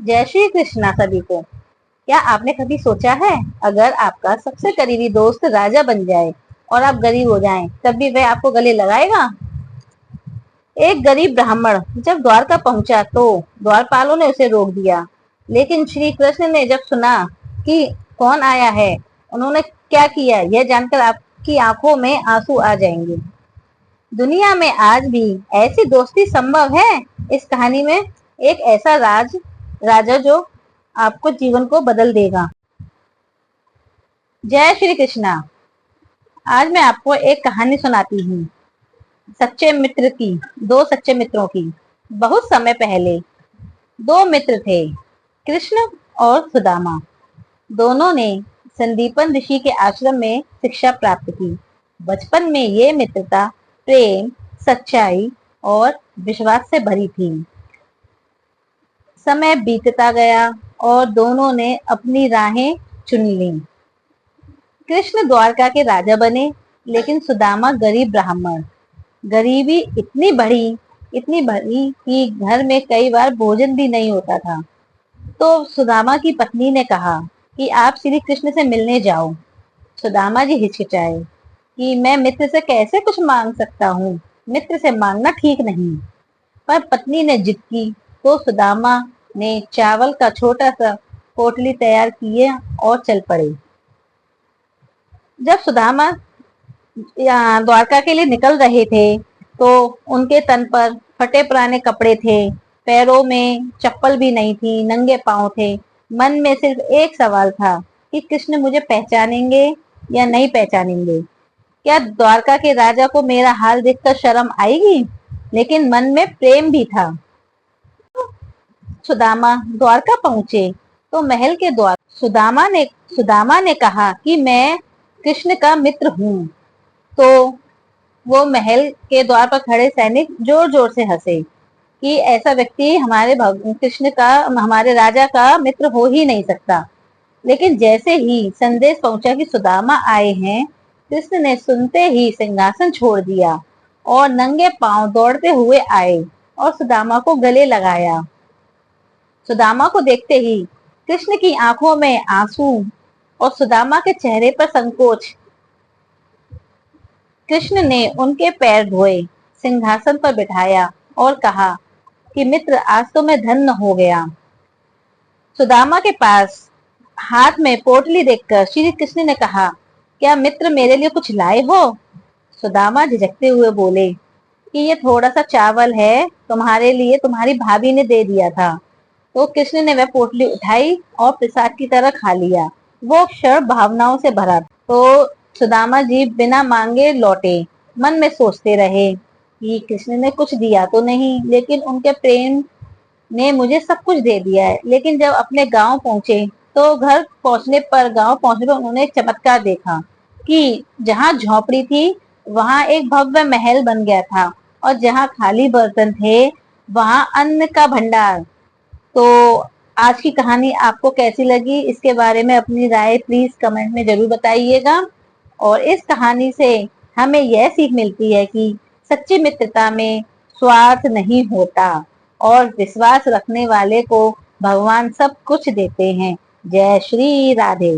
जय श्री कृष्णा सभी को। क्या आपने कभी सोचा है, अगर आपका सबसे करीबी दोस्त राजा बन जाए और आप गरीब हो जाएं, तब भी वह आपको गले लगाएगा? एक गरीब ब्राह्मण जब द्वारका पहुंचा तो द्वारपालों ने उसे रोक दिया, लेकिन श्री कृष्ण ने जब सुना कि कौन आया है, उन्होंने क्या किया, यह जानकर आपकी आंखों में आंसू आ जाएंगे। दुनिया में आज भी ऐसी दोस्ती संभव है। इस कहानी में एक ऐसा राजा जो आपको जीवन को बदल देगा। जय श्री कृष्णा। आज मैं आपको एक कहानी सुनाती हूँ, सच्चे मित्र की। दो सच्चे मित्रों की। बहुत समय पहले दो मित्र थे, कृष्ण और सुदामा। दोनों ने संदीपन ऋषि के आश्रम में शिक्षा प्राप्त की। बचपन में ये मित्रता प्रेम, सच्चाई और विश्वास से भरी थी। समय बीतता गया और दोनों ने अपनी राहें चुन ली। कृष्ण द्वारका के राजा बने, लेकिन सुदामा गरीब ब्राह्मण। गरीबी इतनी बड़ी कि घर में कई बार भोजन भी नहीं होता था। तो सुदामा की पत्नी ने कहा कि आप श्री कृष्ण से मिलने जाओ। सुदामा जी हिचकिचाए कि मैं मित्र से कैसे कुछ मांग सकता हूँ, मित्र से मांगना ठीक नहीं। पर पत्नी ने जिद की तो सुदामा ने चावल का छोटा सा पोटली तैयार किए और चल पड़े। जब सुदामा द्वारका के लिए निकल रहे थे तो उनके तन पर फटे पुराने कपड़े थे, पैरों में चप्पल भी नहीं थी, नंगे पांव थे। मन में सिर्फ एक सवाल था कि कृष्ण मुझे पहचानेंगे या नहीं पहचानेंगे। क्या द्वारका के राजा को मेरा हाल देखकर शर्म आएगी? लेकिन मन में प्रेम भी था। सुदामा द्वारका पहुंचे तो महल के द्वार सुदामा ने कहा कि मैं कृष्ण का मित्र हूँ। तो वो महल के द्वार पर खड़े सैनिक जोर जोर से हंसे कि ऐसा व्यक्ति हमारे राजा का मित्र हो ही नहीं सकता। लेकिन जैसे ही संदेश पहुंचा कि सुदामा आए हैं, कृष्ण ने सुनते ही सिंहासन छोड़ दिया और नंगे पांव दौड़ते हुए आए और सुदामा को गले लगाया। सुदामा को देखते ही कृष्ण की आंखों में आंसू और सुदामा के चेहरे पर संकोच। कृष्ण ने उनके पैर धोए, सिंहासन पर बिठाया और कहा कि मित्र, आज तो मैं धन्य हो गया। सुदामा के पास हाथ में पोटली देखकर श्री कृष्ण ने कहा, क्या मित्र मेरे लिए कुछ लाए हो? सुदामा झिझकते हुए बोले कि ये थोड़ा सा चावल है, तुम्हारे लिए तुम्हारी भाभी ने दे दिया था। तो कृष्ण ने वह पोटली उठाई और प्रसाद की तरह खा लिया। वो क्षण भावनाओं से भरा। तो सुदामा जी बिना मांगे लौटे। मन में सोचते रहे कि कृष्ण ने कुछ दिया तो नहीं, लेकिन उनके प्रेम ने मुझे सब कुछ दे दिया है। लेकिन जब अपने गांव पहुंचे तो गांव पहुंचने पर उन्होंने एक चमत्कार देखा कि जहां झोपड़ी थी वहां एक भव्य महल बन गया था, और जहां खाली बर्तन थे वहां अन्न का भंडार। तो आज की कहानी आपको कैसी लगी, इसके बारे में अपनी राय प्लीज कमेंट में जरूर बताइएगा। और इस कहानी से हमें यह सीख मिलती है कि सच्ची मित्रता में स्वार्थ नहीं होता और विश्वास रखने वाले को भगवान सब कुछ देते हैं। जय श्री राधे।